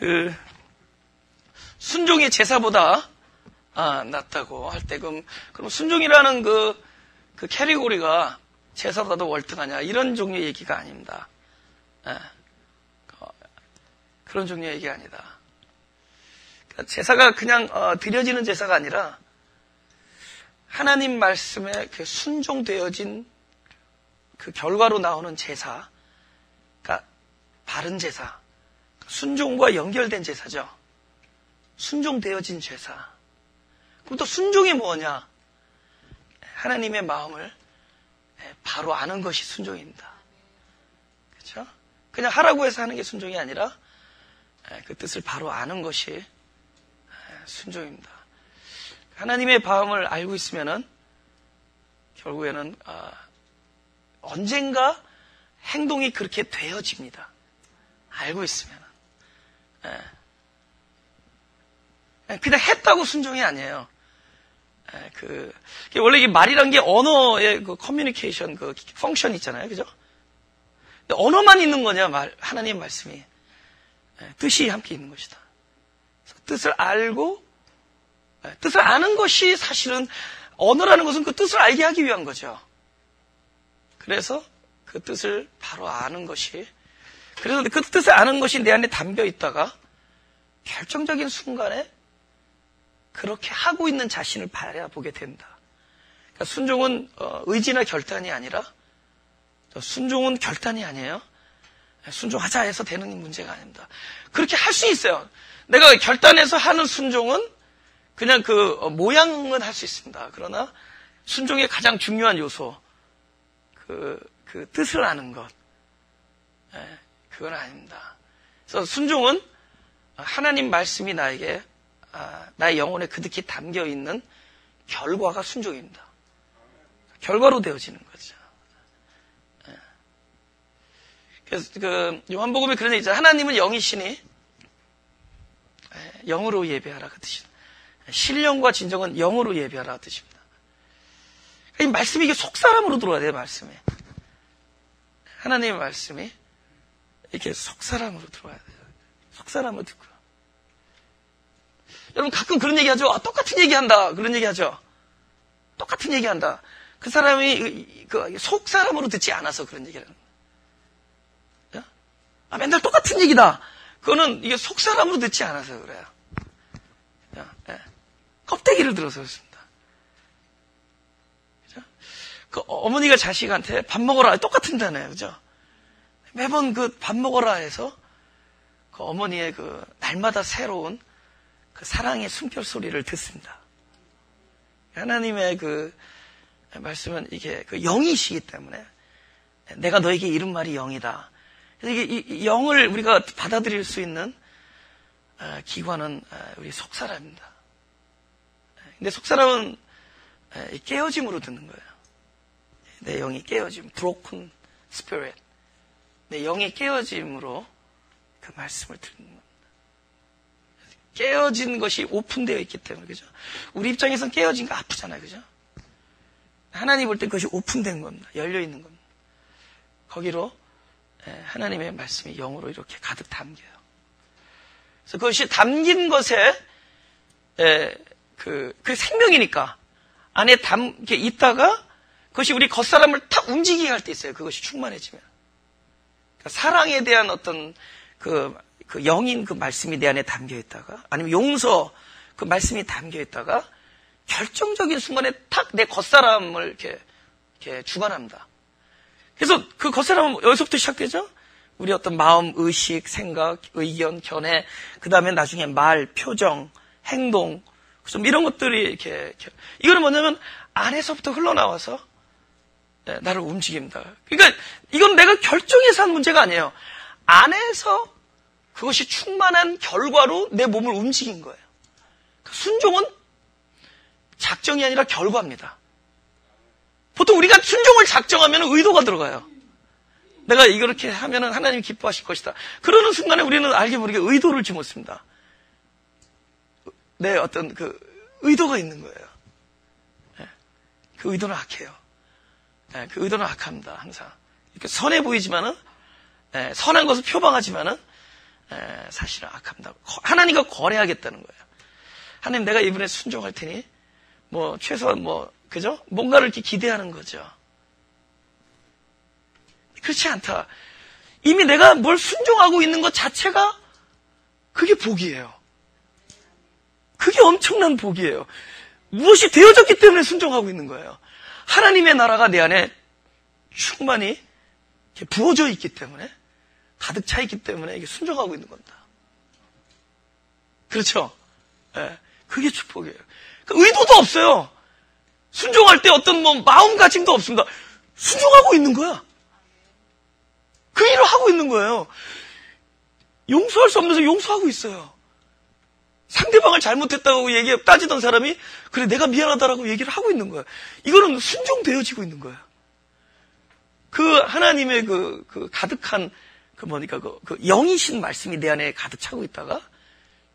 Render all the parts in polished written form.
그 순종이 제사보다 낫다고 할 때 그럼 순종이라는 그 캐리고리가 제사보다도 월등하냐 이런 종류의 얘기가 아닙니다. 그런 종류의 얘기가 아니다. 그러니까 제사가 그냥 드려지는 제사가 아니라 하나님 말씀에 그 순종되어진 그 결과로 나오는 제사, 그러니까 바른 제사, 순종과 연결된 제사죠. 순종되어진 제사. 그럼 또 순종이 뭐냐? 하나님의 마음을 바로 아는 것이 순종입니다. 그렇죠? 그냥 하라고 해서 하는 게 순종이 아니라 그 뜻을 바로 아는 것이 순종입니다. 하나님의 마음을 알고 있으면은 결국에는 언젠가 행동이 그렇게 되어집니다. 알고 있으면은. 그냥 했다고 순종이 아니에요. 원래 이게 말이란 게 언어의 그 커뮤니케이션 그 펑션 있잖아요. 그죠? 근데 언어만 있는 거냐, 하나님 말씀이. 뜻이 함께 있는 것이다. 뜻을 알고, 뜻을 아는 것이 사실은 언어라는 것은 그 뜻을 알게 하기 위한 거죠. 그래서 그 뜻을 바로 아는 것이, 그래서 그 뜻을 아는 것이 내 안에 담겨 있다가 결정적인 순간에 그렇게 하고 있는 자신을 바라보게 된다. 그러니까 순종은 의지나 결단이 아니라, 순종은 결단이 아니에요. 순종하자 해서 되는 문제가 아닙니다. 그렇게 할 수 있어요. 내가 결단해서 하는 순종은 그냥 그 모양은 할 수 있습니다. 그러나 순종의 가장 중요한 요소, 그 뜻을 아는 것, 그건 아닙니다. 그래서 순종은 하나님 말씀이 나에게 나의 영혼에 그득히 담겨 있는 결과가 순종입니다. 결과로 되어지는 거죠. 그래서 그 요한복음에 그런 얘기 있잖아요. 하나님은 영이시니 영으로 예배하라 그 뜻입니다. 신령과 진정은 영으로 예배하라 그 뜻입니다. 이 말씀이 이게 속사람으로 들어와야 돼요. 말씀이 하나님의 말씀이 이렇게 속사람으로 들어와야 돼요. 속사람으로 듣고. 여러분 가끔 그런 얘기하죠. 똑같은 얘기한다. 그런 얘기하죠. 똑같은 얘기한다. 그 사람이 속사람으로 듣지 않아서 그런 얘기를 하는 거예요. 맨날 똑같은 얘기다. 그거는 이게 속사람으로 듣지 않아서 그래요. 껍데기를 들어서 그렇습니다. 그죠? 그 어머니가 자식한테 밥 먹어라. 똑같은다네요. 그죠? 매번 그 밥 먹어라 해서 그 어머니의 그 날마다 새로운 그 사랑의 숨결소리를 듣습니다. 하나님의 그 말씀은 이게 그 영이시기 때문에 내가 너에게 이른 말이 영이다. 그래서 이게 이 영을 우리가 받아들일 수 있는 기관은 우리 속사람입니다. 근데 속사람은 깨어짐으로 듣는 거예요. 내 영이 깨어짐, broken spirit. 내 영이 깨어짐으로 그 말씀을 듣는 겁니다. 깨어진 것이 오픈되어 있기 때문에, 그죠? 우리 입장에서는 깨어진 거 아프잖아요, 그죠? 하나님 볼 때 그것이 오픈된 겁니다. 열려있는 겁니다. 거기로 하나님의 말씀이 영으로 이렇게 가득 담겨요. 그래서 그것이 담긴 것에, 그 생명이니까 안에 담게 있다가 그것이 우리 겉사람을 탁 움직이게 할 때 있어요. 그것이 충만해지면. 그러니까 사랑에 대한 어떤 그 영인 그 말씀이 내 안에 담겨 있다가 아니면 용서 그 말씀이 담겨 있다가 결정적인 순간에 탁 내 겉사람을 이렇게 주관합니다. 그래서 그 겉사람은 여기서부터 시작되죠? 우리 어떤 마음, 의식, 생각, 의견, 견해, 그 다음에 나중에 말, 표정, 행동, 좀 이런 것들이 이렇게 이거는 뭐냐면 안에서부터 흘러나와서 나를 움직입니다. 그러니까 이건 내가 결정해서 한 문제가 아니에요. 안에서 그것이 충만한 결과로 내 몸을 움직인 거예요. 순종은 작정이 아니라 결과입니다. 보통 우리가 순종을 작정하면 의도가 들어가요. 내가 이렇게 하면 하나님이 기뻐하실 것이다. 그러는 순간에 우리는 알게 모르게 의도를 집어넣습니다. 내 어떤 그 의도가 있는 거예요. 그 의도는 악해요. 그 의도는 악합니다. 항상 이렇게 선해 보이지만은 선한 것을 표방하지만은 사실은 악합니다. 하나님과 거래하겠다는 거예요. 하나님, 내가 이번에 순종할 테니 최소한 그죠? 뭔가를 이렇게 기대하는 거죠. 그렇지 않다. 이미 내가 뭘 순종하고 있는 것 자체가 그게 복이에요. 그게 엄청난 복이에요. 무엇이 되어졌기 때문에 순종하고 있는 거예요. 하나님의 나라가 내 안에 충만히 부어져 있기 때문에, 가득 차 있기 때문에 이게 순종하고 있는 겁니다. 그렇죠? 네, 그게 축복이에요. 그러니까 의도도 없어요. 순종할 때 어떤 마음가짐도 없습니다. 순종하고 있는 거야. 그 일을 하고 있는 거예요. 용서할 수 없는 데서 용서하고 있어요. 상대방을 잘못했다고 따지던 사람이 그래 내가 미안하다라고 얘기를 하고 있는 거예요. 이거는 순종되어지고 있는 거예요. 그 하나님의 그 가득한 그 영이신 말씀이 내 안에 가득 차고 있다가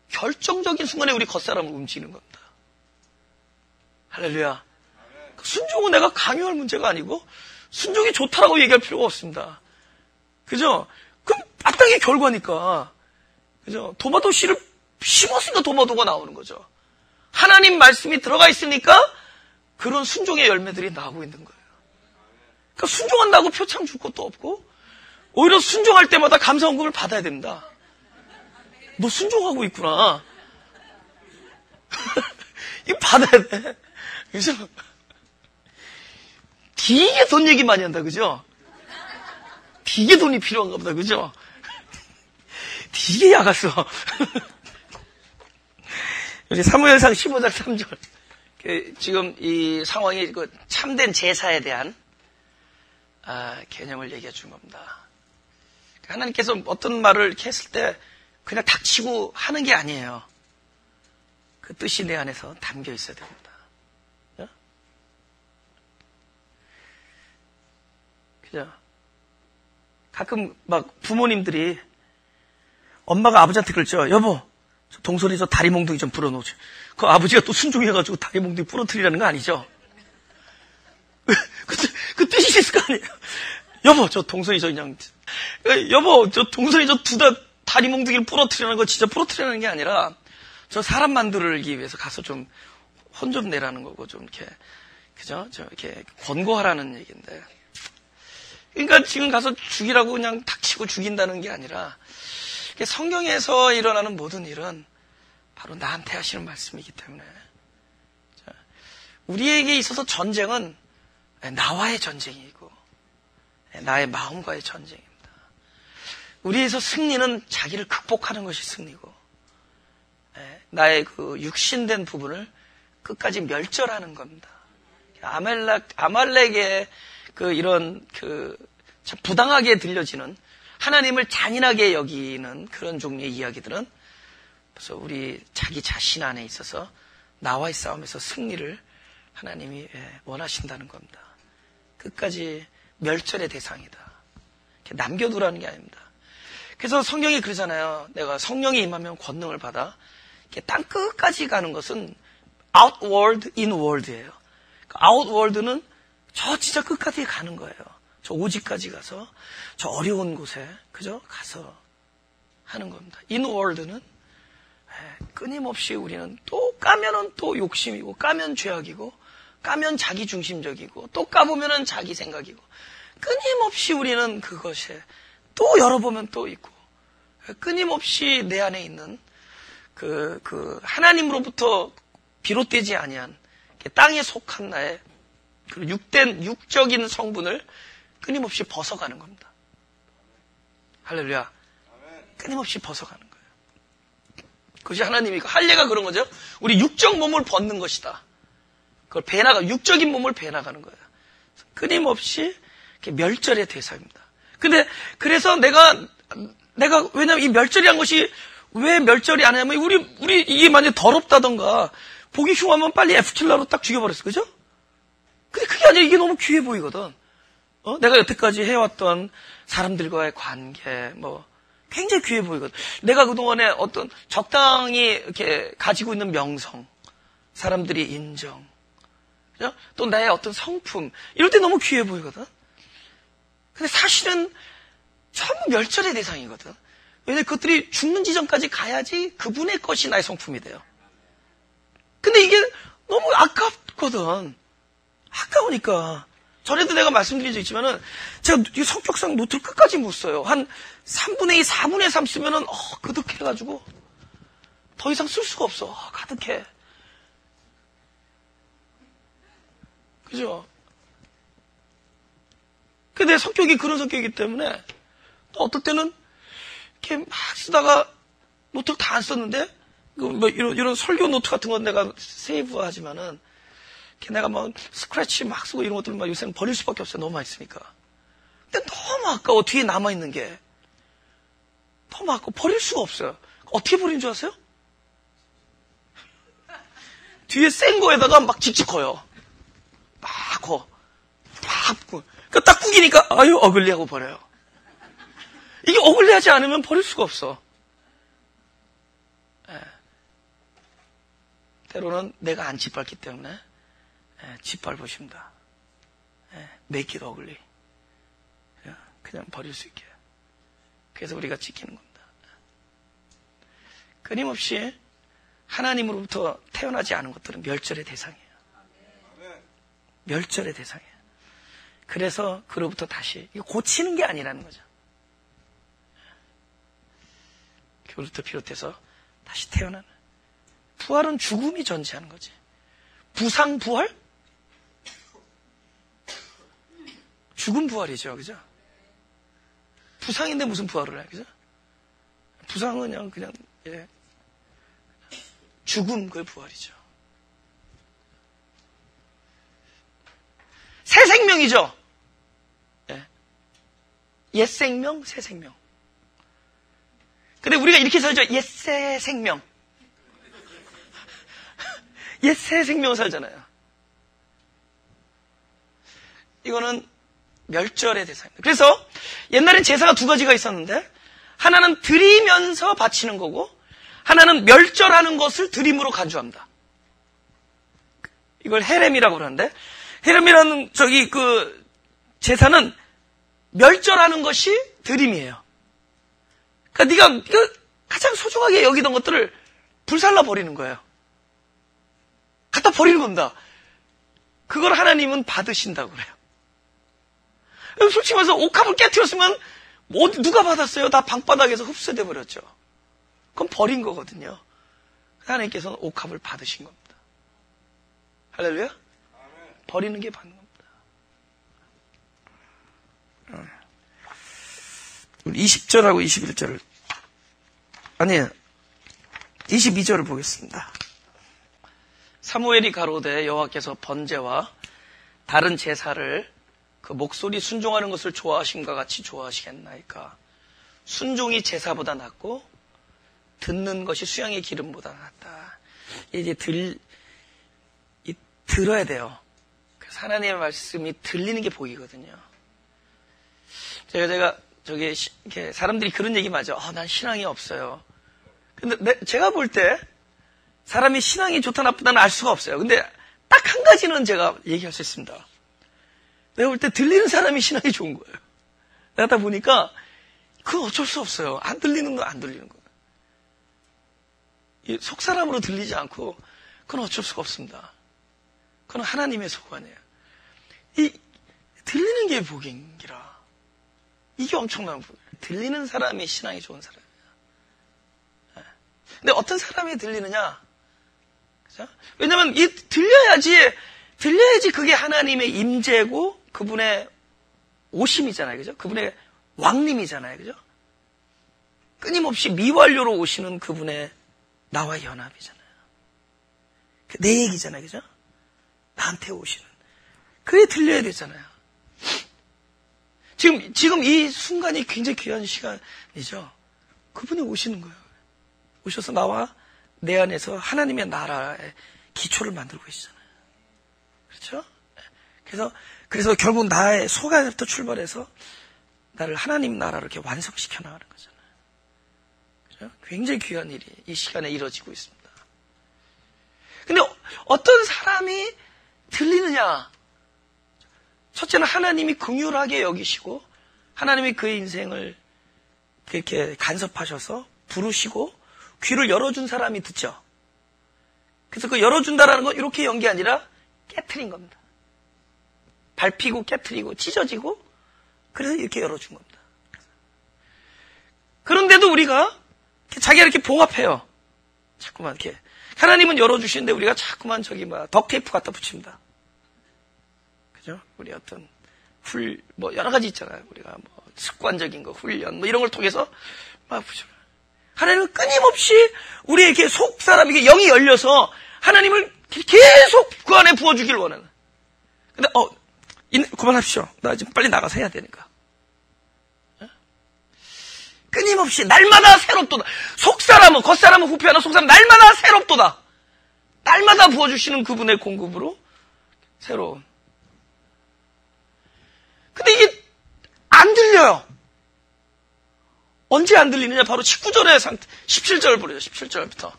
결정적인 순간에 우리 겉사람을 움직이는 겁니다. 할렐루야. 순종은 내가 강요할 문제가 아니고 순종이 좋다라고 얘기할 필요가 없습니다. 그죠? 그럼 마땅히 결과니까. 그죠? 도마도 씨를 심었으니까 도마도가 나오는 거죠. 하나님 말씀이 들어가 있으니까 그런 순종의 열매들이 나오고 있는 거예요. 그러니까 순종한다고 표창 줄 것도 없고 오히려 순종할 때마다 감사원금을 받아야 됩니다. 너 순종하고 있구나. 이거 받아야 돼. 그죠? 되게 돈 얘기 많이 한다, 그죠? 되게 돈이 필요한가 보다, 그죠? 되게 야갔어. 우리 사무엘상 15장 3절. 지금 이 상황이 참된 제사에 대한 개념을 얘기해 준 겁니다. 하나님께서 어떤 말을 이렇게 했을 때 그냥 닥치고 하는 게 아니에요. 그 뜻이 내 안에서 담겨 있어야 됩니다. 그죠? 가끔 부모님들이 엄마가 아버지한테 그랬죠. 여보, 동선이 다리 몽둥이 좀 불어놓지. 그 아버지가 또 순종해가지고 다리 몽둥이 부러뜨리라는 거 아니죠? 그 뜻이 있을 거 아니에요. 여보, 동선이 그냥, 여보, 동선이 다리 몽둥이를 부러뜨리라는 거 진짜 부러뜨리라는 게 아니라, 사람 만들기 위해서 가서 좀, 혼 좀 내라는 거고, 좀 이렇게, 그죠? 이렇게 권고하라는 얘기인데. 그러니까 지금 가서 죽이라고 그냥 닥치고 죽인다는 게 아니라, 성경에서 일어나는 모든 일은 바로 나한테 하시는 말씀이기 때문에, 우리에게 있어서 전쟁은 나와의 전쟁이고, 나의 마음과의 전쟁입니다. 우리에서 승리는 자기를 극복하는 것이 승리고, 나의 그 육신된 부분을 끝까지 멸절하는 겁니다. 아말렉의 이런 참 부당하게 들려지는 하나님을 잔인하게 여기는 그런 종류의 이야기들은 그래서 우리 자기 자신 안에 있어서 나와의 싸움에서 승리를 하나님이 원하신다는 겁니다. 끝까지 멸절의 대상이다. 남겨두라는 게 아닙니다. 그래서 성경이 그러잖아요. 내가 성령이 임하면 권능을 받아. 땅 끝까지 가는 것은 outward, inward예요. outward는 저 진짜 끝까지 가는 거예요. 저 오지까지 가서 저 어려운 곳에 그죠? 가서 하는 겁니다. inward는 끊임없이 우리는 또 까면은 또 욕심이고 까면 죄악이고 까면 자기중심적이고 또 까보면은 자기 생각이고 끊임없이 우리는 그것에 또 열어보면 또 있고 끊임없이 내 안에 있는 그 하나님으로부터 비롯되지 아니한 땅에 속한 나의 그 육적인 성분을 끊임없이 벗어가는 겁니다. 할렐루야. 끊임없이 벗어가는 거예요. 그것이 하나님이 할례가 그런 거죠. 우리 육적 몸을 벗는 것이다. 그걸 육적인 몸을 배나가는 거예요. 끊임없이 멸절의 대상입니다. 근데 그래서 내가 왜냐면 이 멸절이란 것이 왜 멸절이 안 하냐면 우리 이게 만약에 더럽다던가 보기 흉하면 빨리 F킬러로 딱 죽여버렸어. 그죠? 근데 그게 아니라 이게 너무 귀해 보이거든. 내가 여태까지 해왔던 사람들과의 관계, 굉장히 귀해 보이거든. 내가 그동안에 어떤 적당히 이렇게 가지고 있는 명성, 사람들이 인정, 그죠? 또 나의 어떤 성품, 이럴 때 너무 귀해 보이거든. 근데 사실은 전부 멸절의 대상이거든. 왜냐하면 그것들이 죽는 지점까지 가야지 그분의 것이 나의 성품이 돼요. 근데 이게 너무 아깝거든. 아까우니까. 전에도 내가 말씀드린 적 있지만은, 제가 성격상 노트를 끝까지 못 써요. 한 3분의 2, 4분의 3 쓰면은, 그득해가지고, 더 이상 쓸 수가 없어. 가득해. 그죠? 근데 내 성격이 그런 성격이기 때문에, 또 어떨 때는, 이렇게 막 쓰다가, 노트를 다 안 썼는데, 뭐 이런 설교 노트 같은 건 내가 세이브하지만은, 내가 뭐 스크래치 막 쓰고 이런 것들을 막 요새는 버릴 수밖에 없어요. 너무 많이 쓰니까. 근데 너무 아까워. 뒤에 남아있는 게. 너무 아까워. 버릴 수가 없어요. 어떻게 버린 줄 아세요? 뒤에 센 거에다가 막 직직 커요. 막 커. 막 커. 그러니까 딱 구기니까 아유 어글리하고 버려요. 이게 어글리하지 않으면 버릴 수가 없어. 때로는 내가 안 짓밟기 때문에 짓밟으십니다. make it ugly. 그냥 버릴 수 있게. 그래서 우리가 지키는 겁니다. 끊임없이 하나님으로부터 태어나지 않은 것들은 멸절의 대상이에요. 멸절의 대상이에요. 그래서 그로부터 다시 이거 고치는 게 아니라는 거죠. 그로부터 비롯해서 다시 태어나는. 부활은 죽음이 전제하는 거지. 부상 부활? 죽음 부활이죠, 그죠? 부상인데 무슨 부활을 해, 그죠? 부상은 그냥 죽음 그 부활이죠. 새 생명이죠. 옛 생명, 새 생명. 근데 우리가 이렇게 살죠. 옛새 생명. 옛새 생명을 살잖아요. 이거는 멸절의 대상입니다. 그래서 옛날엔 제사가 두 가지가 있었는데 하나는 드리면서 바치는 거고 하나는 멸절하는 것을 드림으로 간주합니다. 이걸 헤렘이라고 그러는데 헤렘이라는 제사는 멸절하는 것이 드림이에요. 그러니까 네가 가장 소중하게 여기던 것들을 불살라 버리는 거예요. 갖다 버리는 겁니다. 그걸 하나님은 받으신다고 그래요. 솔직히 말해서 옥합을 깨트렸으면 누가 받았어요? 다 방바닥에서 흡수돼 버렸죠. 그건 버린 거거든요. 하나님께서는 옥합을 받으신 겁니다. 할렐루야? 버리는 게 받는 겁니다. 우리 20절하고 21절을 아니에요. 22절을 보겠습니다. 사무엘이 가로되 여호와께서 번제와 다른 제사를 그 목소리 순종하는 것을 좋아하신가 같이 좋아하시겠나이까. 순종이 제사보다 낫고 듣는 것이 수양의 기름보다 낫다. 이제 들어야 돼요. 그래서 하나님의 말씀이 들리는 게 복이거든요. 제가 이렇게 사람들이 그런 얘기 맞아. 난 신앙이 없어요. 근데 제가 볼 때 사람이 신앙이 좋다 나쁘다는 알 수가 없어요. 근데 딱 한 가지는 제가 얘기할 수 있습니다. 내가 볼 때 들리는 사람이 신앙이 좋은 거예요. 내가 다 보니까 그건 어쩔 수 없어요. 안 들리는 건 안 들리는 거예요. 속사람으로 들리지 않고 그건 어쩔 수가 없습니다. 그건 하나님의 소관이에요. 들리는 게 복인기라. 이게 엄청난 복이에요. 들리는 사람이 신앙이 좋은 사람이에요. 근데 어떤 사람이 들리느냐? 그죠? 왜냐면 들려야지 그게 하나님의 임재고 그분의 오심이잖아요. 그죠? 그분의 왕님이잖아요. 그죠? 끊임없이 미완료로 오시는 그분의 나와 연합이잖아요. 내 얘기잖아요. 그죠? 나한테 오시는. 그게 들려야 되잖아요. 지금 이 순간이 굉장히 귀한 시간이죠. 그분이 오시는 거예요. 오셔서 나와 내 안에서 하나님의 나라의 기초를 만들고 계시잖아요. 그렇죠? 그래서 결국 나의 속에부터 출발해서 나를 하나님 나라로 이렇게 완성시켜 나가는 거잖아요. 그렇죠? 굉장히 귀한 일이 이 시간에 이루어지고 있습니다. 근데 어떤 사람이 들리느냐? 첫째는 하나님이 긍휼하게 여기시고 하나님이 그의 인생을 그렇게 간섭하셔서 부르시고 귀를 열어준 사람이 듣죠. 그래서 그 열어준다라는 건 이렇게 연 게 아니라 깨트린 겁니다. 밟히고 깨트리고 찢어지고 그래서 이렇게 열어준 겁니다. 그런데도 우리가 자기가 이렇게 봉합해요. 자꾸만 이렇게. 하나님은 열어주시는데 우리가 자꾸만 저기 덕테이프 갖다 붙입니다. 그죠? 우리 어떤 여러 가지 있잖아요. 우리가 습관적인 거, 훈련, 이런 걸 통해서 막 붙여요. 하나님은 끊임없이 우리에게 속 사람에게 영이 열려서 하나님을 계속 그 안에 부어주기를 원하는. 근데, 그만합시오. 나 지금 빨리 나가서 해야 되니까. 끊임없이 날마다 새롭도다. 속사람은 겉사람은 후피하나 속사람은 날마다 새롭도다. 날마다 부어주시는 그분의 공급으로 새로운. 근데 이게 안 들려요. 언제 안 들리느냐? 바로 19절의 상태, 17절을 보려죠. 17절부터.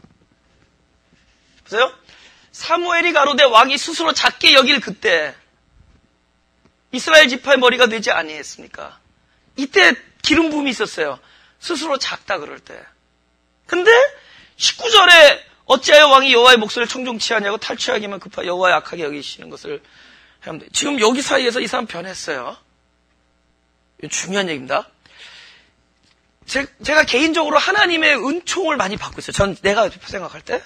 보세요. 사무엘이 가로되 왕이 스스로 작게 여길 그때 이스라엘 지파의 머리가 되지 아니했습니까? 이때 기름 부음이 있었어요. 스스로 작다 그럴 때. 근데 19절에 어찌하여 왕이 여호와의 목소리를 청종치 하냐고 탈취하기만 급하 여호와의 악하게 여기시는 것을 하면 돼. 지금 여기 사이에서 이 사람 변했어요. 이건 중요한 얘기입니다. 제가 개인적으로 하나님의 은총을 많이 받고 있어요. 내가 생각할 때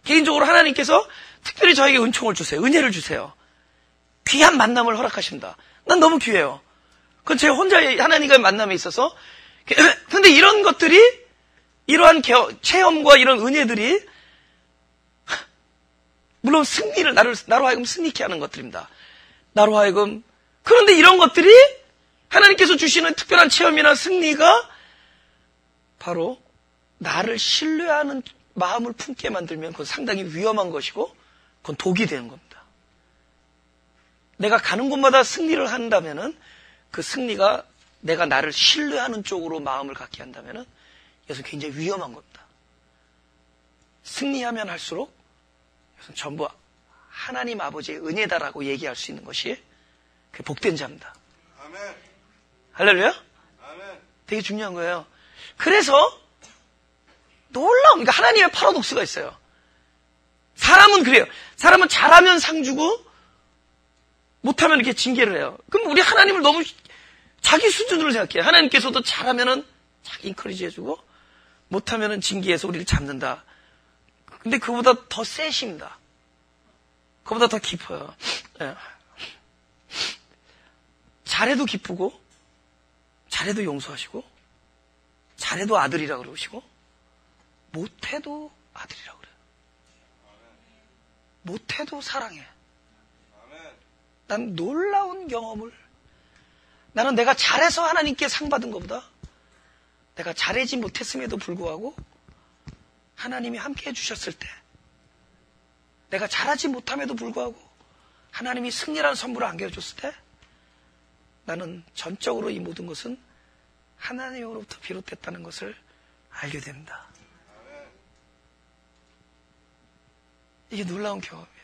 개인적으로 하나님께서 특별히 저에게 은총을 주세요. 은혜를 주세요. 귀한 만남을 허락하신다. 난 너무 귀해요. 그건 제 혼자의 하나님과의 만남에 있어서. 근데 이런 것들이, 이러한 체험과 이런 은혜들이, 물론 승리를, 나로 하여금 승리케 하는 것들입니다. 나로 하여금. 그런데 이런 것들이 하나님께서 주시는 특별한 체험이나 승리가 바로 나를 신뢰하는 마음을 품게 만들면 그건 상당히 위험한 것이고, 그건 독이 되는 겁니다. 내가 가는 곳마다 승리를 한다면은 그 승리가 내가 나를 신뢰하는 쪽으로 마음을 갖게 한다면은 이것은 굉장히 위험한 겁니다. 승리하면 할수록 이것은 전부 하나님 아버지의 은혜다라고 얘기할 수 있는 것이 그 복된 자입니다. 아멘. 할렐루야? 아멘. 되게 중요한 거예요. 그래서 그러니까 하나님의 파라독스가 있어요. 사람은 그래요. 사람은 잘하면 상 주고 못하면 이렇게 징계를 해요. 그럼 우리 하나님을 너무 자기 수준으로 생각해요. 하나님께서도 잘하면은 자기 인커리지 해주고 못하면은 징계해서 우리를 잡는다. 근데 그보다 더 세십니다. 그보다 더 깊어요. 네. 잘해도 기쁘고 잘해도 용서하시고 잘해도 아들이라 그러시고 못해도 아들이라 그래요. 못해도 사랑해. 난 놀라운 경험을, 나는 내가 잘해서 하나님께 상 받은 것보다 내가 잘하지 못했음에도 불구하고 하나님이 함께 해주셨을 때, 내가 잘하지 못함에도 불구하고 하나님이 승리라는 선물을 안겨줬을 때 나는 전적으로 이 모든 것은 하나님으로부터 비롯됐다는 것을 알게 됩니다. 이게 놀라운 경험이에요.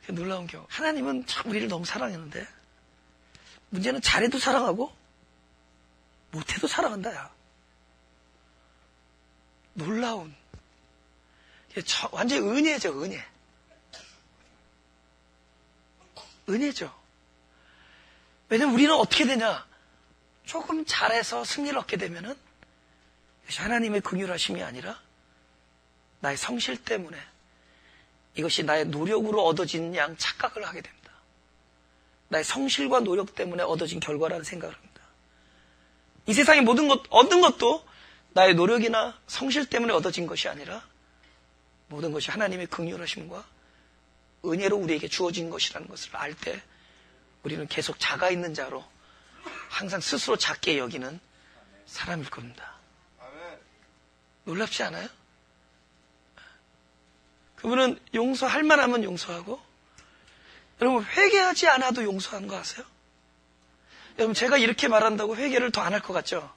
놀라운 경험. 하나님은 참 우리를 너무 사랑했는데 문제는 잘해도 사랑하고 못해도 사랑한다. 야. 놀라운. 완전히 은혜죠. 은혜. 은혜죠. 왜냐면 우리는 어떻게 되냐. 조금 잘해서 승리를 얻게 되면은 하나님의 긍휼하심이 아니라 나의 성실 때문에 이것이 나의 노력으로 얻어진 양 착각을 하게 됩니다. 나의 성실과 노력 때문에 얻어진 결과라는 생각을 합니다. 이 세상의 모든 것, 얻는 것도 나의 노력이나 성실 때문에 얻어진 것이 아니라 모든 것이 하나님의 긍휼하심과 은혜로 우리에게 주어진 것이라는 것을 알 때 우리는 계속 자가 있는 자로 항상 스스로 작게 여기는 사람일 겁니다. 놀랍지 않아요? 그분은 용서할 만하면 용서하고, 여러분 회개하지 않아도 용서하는 거 아세요? 여러분 제가 이렇게 말한다고 회개를 더 안 할 것 같죠?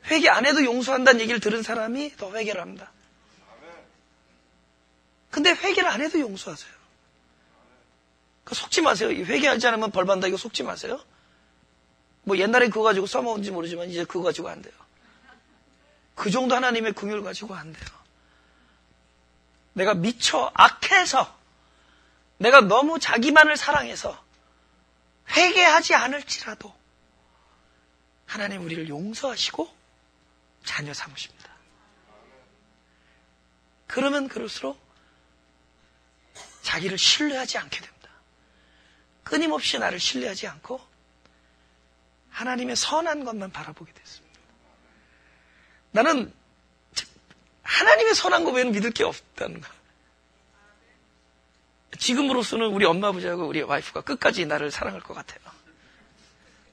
회개 안 해도 용서한다는 얘기를 들은 사람이 더 회개를 합니다. 근데 회개를 안 해도 용서하세요. 속지 마세요. 회개하지 않으면 벌 받는다 이거 속지 마세요. 뭐 옛날에 그거 가지고 써먹은지 모르지만 이제 그거 가지고 안 돼요. 그 정도 하나님의 긍휼 가지고 안 돼요. 내가 미쳐 악해서, 내가 너무 자기만을 사랑해서 회개하지 않을지라도 하나님 우리를 용서하시고 자녀 삼으십니다. 그러면 그럴수록 자기를 신뢰하지 않게 됩니다. 끊임없이 나를 신뢰하지 않고 하나님의 선한 것만 바라보게 됐습니다. 나는 하나님의 선한 거 외에는 믿을 게 없다는 거. 지금으로서는 우리 엄마 아버지하고 우리 와이프가 끝까지 나를 사랑할 것 같아요.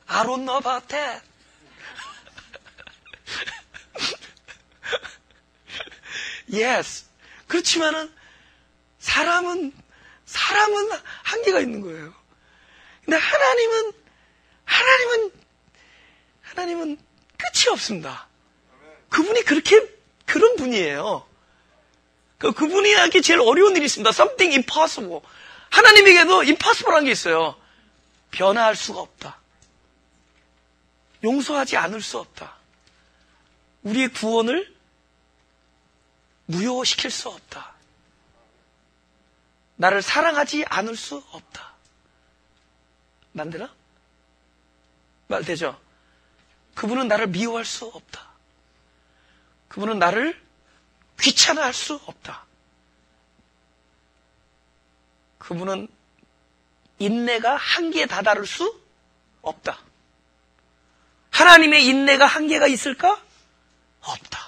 I don't know about that. Yes. 그렇지만은 사람은 한계가 있는 거예요. 근데 하나님은 끝이 없습니다. 그분이 그런 분이에요. 그분이 하기 제일 어려운 일이 있습니다. Something impossible. 하나님에게도 impossible한 게 있어요. 변화할 수가 없다. 용서하지 않을 수 없다. 우리의 구원을 무효시킬 수 없다. 나를 사랑하지 않을 수 없다. 안 되나? 말 되죠? 그분은 나를 미워할 수 없다. 그분은 나를 귀찮아할 수 없다. 그분은 인내가 한계에 다다를 수 없다. 하나님의 인내가 한계가 있을까? 없다.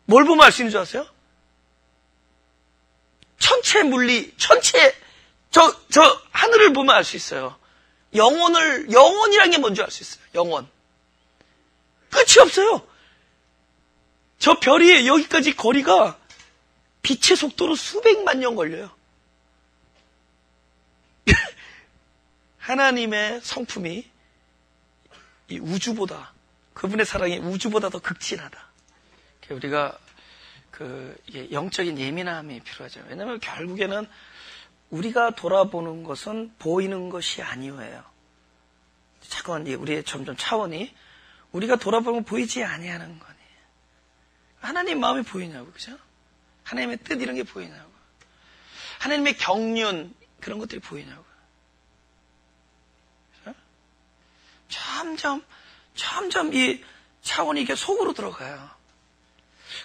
뭘 보면 알 수 있는 줄 아세요? 저 하늘을 보면 알 수 있어요. 영원이라는 게 뭔지 알 수 있어요. 영원. 끝이 없어요. 저 별이 여기까지 거리가 빛의 속도로 수백만 년 걸려요. 하나님의 성품이 이 우주보다, 그분의 사랑이 우주보다 더 극진하다. 우리가 영적인 예민함이 필요하죠. 왜냐하면 결국에는 우리가 돌아보는 것은 보이는 것이 아니에요. 차원, 우리의 점점 차원이 우리가 돌아보면 보이지 아니하는 거니. 하나님 마음이 보이냐고, 그죠? 하나님의 뜻 이런 게 보이냐고. 하나님의 경륜 그런 것들이 보이냐고. 그죠? 점점 이 차원이 이게 속으로 들어가요.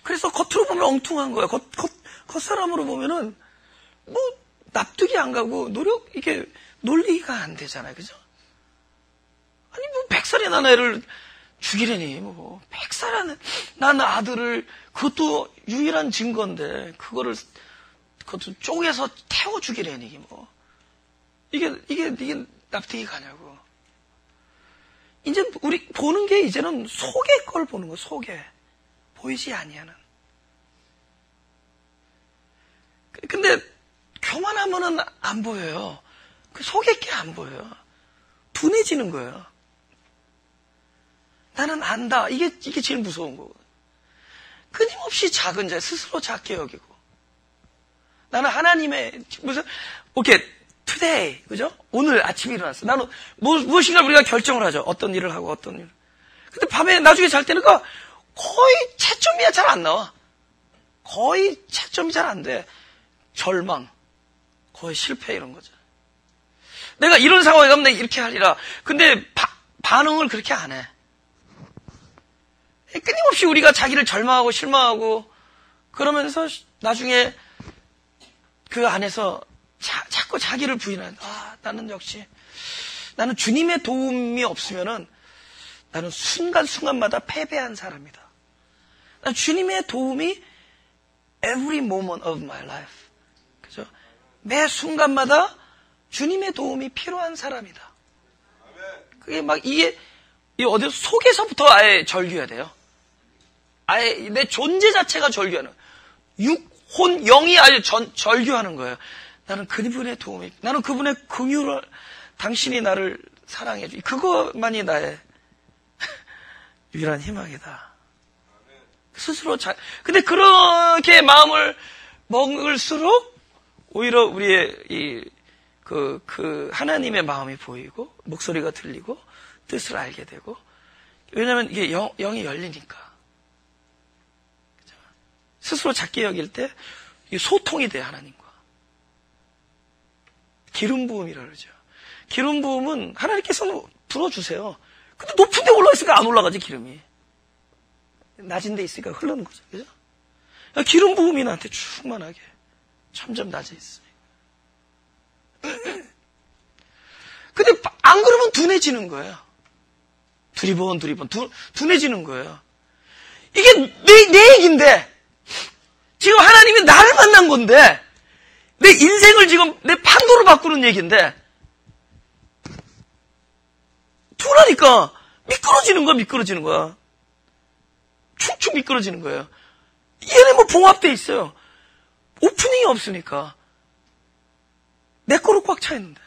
그래서 겉으로 보면 엉뚱한 거예요. 겉사람으로 보면은 뭐 납득이 안 가고 이게 논리가 안 되잖아요. 그죠? 아니 뭐 100살이 난 애를 죽이려니 뭐 100살 난 아들을, 그것도 유일한 증거인데 그것도 쪼개서 태워 죽이려니 뭐 이게 납득이 가냐고. 이제 우리 보는 게 이제는 속의 걸 보는 거. 속에 보이지 아니하는. 근데 교만하면은 안 보여요. 그 속의 게 안 보여요. 둔해지는 거예요. 나는 안다. 이게 제일 무서운 거거든요. 끊임없이 작은 자, 스스로 작게 여기고. 나는 하나님의, today, 그죠? 오늘 아침에 일어났어. 나는 무엇인가 우리가 결정을 하죠. 어떤 일을 하고 어떤 일을. 근데 밤에 나중에 잘 때는 거의 채점이 잘 안 나와. 거의 채점이 잘 안 돼. 절망, 거의 실패 이런 거죠. 내가 이런 상황에 가면 내가 이렇게 하리라. 근데 반응을 그렇게 안 해. 끊임없이 우리가 자기를 절망하고 실망하고 그러면서 나중에 그 안에서 자꾸 자기를 부인하는. 나는 주님의 도움이 없으면은 나는 순간순간마다 패배한 사람이다. 난 주님의 도움이 every moment of my life. 그죠? 매 순간마다 주님의 도움이 필요한 사람이다. 그게 이게 어디서 속에서부터 아예 절규해야 돼요. 아예 내 존재 자체가 절규하는, 육혼 영이 아예 절규하는 거예요. 나는 그분의 도움이, 나는 그분의 긍휼을, 당신이 나를 사랑해 주. 그것만이 나의 유일한 희망이다. 스스로 근데 그렇게 마음을 먹을수록 오히려 우리의 그 하나님의 마음이 보이고 목소리가 들리고 뜻을 알게 되고, 왜냐하면 이게 영이 열리니까. 그죠? 스스로 작게 여길 때 소통이 돼, 하나님과. 기름 부음이라 그러죠. 기름 부음은 하나님께서 불어주세요. 근데 높은 데 올라있으니까 안 올라가지, 기름이. 낮은 데 있으니까 흐르는 거죠. 그죠? 기름 부음이 나한테 충만하게 점점 낮에 있으니까. 근데 안 그러면 둔해지는 거예요. 두리번 둔해지는 거예요. 이게 내 얘기인데, 지금 하나님이 나를 만난 건데, 내 인생을 지금 내 판도를 바꾸는 얘기인데, 둔하니까 미끄러지는 거야. 축축 미끄러지는 거예요. 얘네 뭐 봉합돼 있어요. 오프닝이 없으니까. 내 거로 꽉 차 있는데.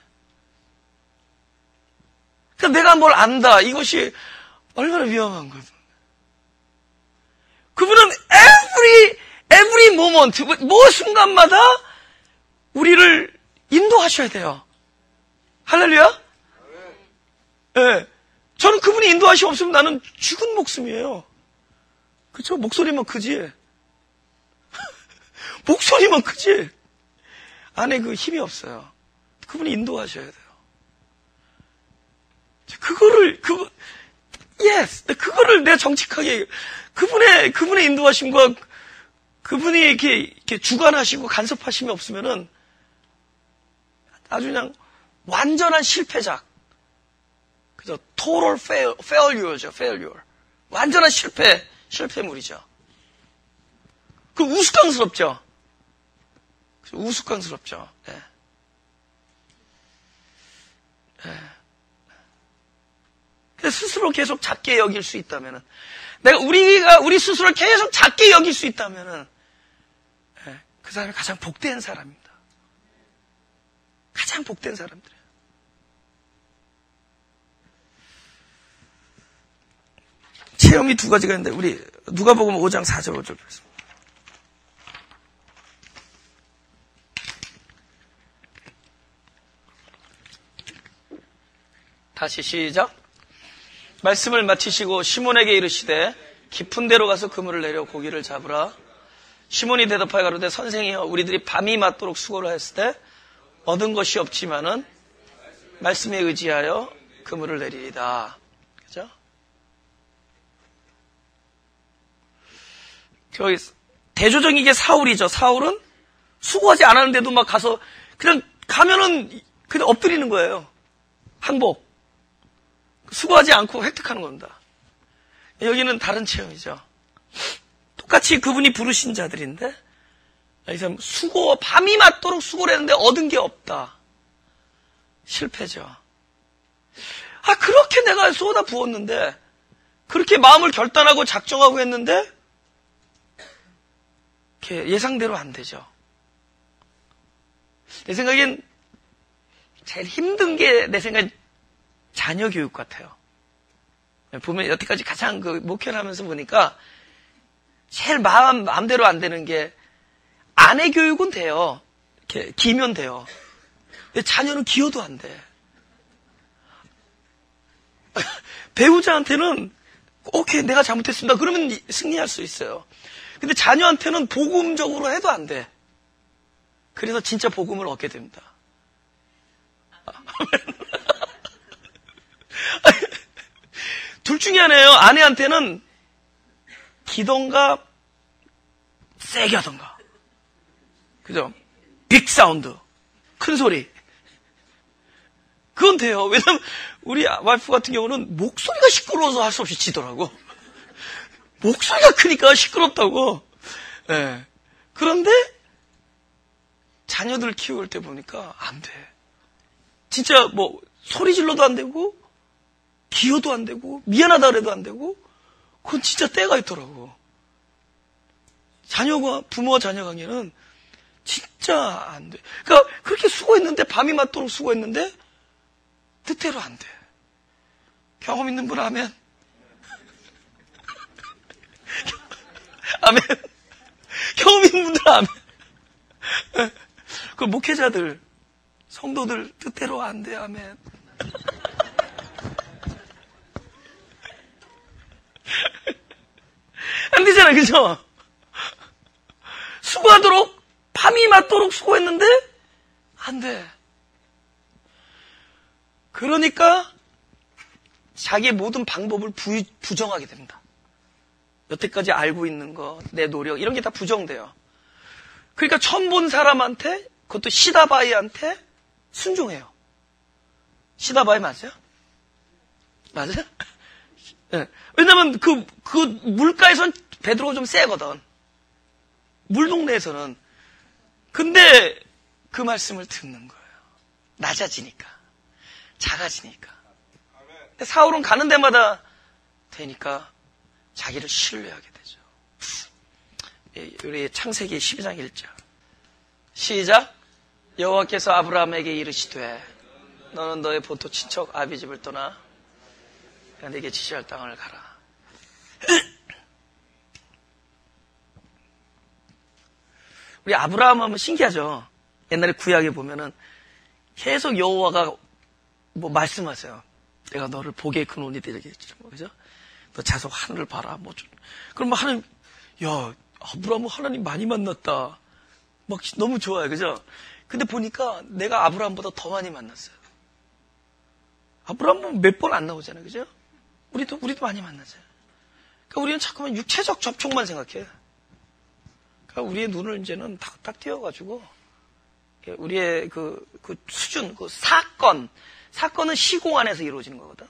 그러니까 내가 뭘 안다. 이것이 얼마나 위험한 거든. 그분은 every moment, 뭐 순간마다 우리를 인도하셔야 돼요. 할렐루야? 네. 저는 그분이 인도하시 없으면 나는 죽은 목숨이에요. 그쵸? 목소리만 크지? 목소리만 크지? 안에 그 힘이 없어요. 그분이 인도하셔야 돼요. 그거를 내가 정직하게, 그분의 인도하심과 그분이 이렇게 주관하시고 간섭하심이 없으면은 아주 그냥 완전한 실패작. 그죠? total failure죠, failure. 완전한 실패물이죠. 그 우스꽝스럽죠? 우스꽝스럽죠. 네. 네. 스스로 계속 작게 여길 수 있다면은, 우리 스스로를 계속 작게 여길 수 있다면은, 네. 그 사람이 가장 복된 사람입니다. 가장 복된 사람들이에요. 체험이 두 가지가 있는데, 우리 누가복음 5장 4절 5절 보겠습니다. 다시 시작. 말씀을 마치시고 시몬에게 이르시되 깊은 데로 가서 그물을 내려 고기를 잡으라. 시몬이 대답하여 가로되 선생이여 우리들이 밤이 맞도록 수고를 했을 때 얻은 것이 없지만은 말씀에 의지하여 그물을 내리리다. 그죠? 저기 대조적인 사울이죠. 사울은 수고하지 않았는데도 막 가서 그냥 가면은 그냥 엎드리는 거예요. 항복. 수고하지 않고 획득하는 겁니다. 여기는 다른 체험이죠. 똑같이 그분이 부르신 자들인데, 밤이 맞도록 수고를 했는데 얻은 게 없다. 실패죠. 그렇게 내가 쏟아 부었는데, 그렇게 마음을 결단하고 작정하고 했는데, 이렇게 예상대로 안 되죠. 내 생각엔 제일 힘든 게 내 생각엔 자녀 교육 같아요. 보면 여태까지 가장 목회를 하면서 보니까 제일 마음대로 안 되는 게 아내 교육은 돼요. 이렇게 기면 돼요. 근데 자녀는 기어도 안 돼. 배우자한테는 오케이 내가 잘못했습니다. 그러면 승리할 수 있어요. 근데 자녀한테는 복음적으로 해도 안 돼. 그래서 진짜 복음을 얻게 됩니다. 둘 중에 하나예요. 아내한테는 기던가 세게 하던가. 그죠? 빅 사운드. 큰 소리. 그건 돼요. 왜냐면 우리 와이프 같은 경우는 목소리가 시끄러워서 할 수 없이 지더라고. 목소리가 크니까 시끄럽다고. 네. 그런데 자녀들 키울 때 보니까 안 돼. 진짜 뭐 소리 질러도 안 되고 기어도 안 되고 미안하다 그래도 안 되고 그건 진짜 때가 있더라고. 부모와 자녀 관계는 진짜 안 돼. 그러니까 그렇게 수고했는데 밤이 맞도록 수고했는데 뜻대로 안 돼. 경험 있는 분 아멘. 아멘. 경험 있는 분들 아멘. 그 목회자들 성도들 뜻대로 안 돼. 아멘. 안 되잖아요, 그죠? 수고하도록, 밤이 맞도록 수고했는데, 안 돼. 그러니까, 자기의 모든 방법을 부정하게 됩니다. 여태까지 알고 있는 거, 내 노력, 이런 게 다 부정돼요. 그러니까 처음 본 사람한테, 그것도 시다바이한테 순종해요. 시다바이 맞아요? 맞아요? 네. 왜냐면 그 물가에선 베드로가 좀 세거든. 물동네에서는. 근데 그 말씀을 듣는 거예요. 낮아지니까. 작아지니까. 근데 사울은 가는 데마다 되니까 자기를 신뢰하게 되죠. 우리 창세기 12장 1절. 시작. 여호와께서 아브라함에게 이르시되 너는 너의 본토 친척 아비 집을 떠나 내게 지시할 땅을 가라. 우리 아브라함 하면 신기하죠. 옛날에 구약에 보면은 계속 여호와가 뭐 말씀하세요. 내가 너를 복의 근원이 되게 했지, 뭐, 그죠? 너 자석 하늘을 봐라, 뭐 좀. 그럼 뭐 하나님, 야, 아브라함은 하나님 많이 만났다. 막 너무 좋아요, 그죠? 근데 보니까 내가 아브라함보다 더 많이 만났어요. 아브라함은 몇 번 안 나오잖아요, 그죠? 우리도 많이 만나죠. 그러니까 우리는 자꾸만 육체적 접촉만 생각해. 그러니까 우리의 눈을 이제는 딱 띄워가지고, 우리의 그 수준, 그 사건은 시공 안에서 이루어지는 거거든.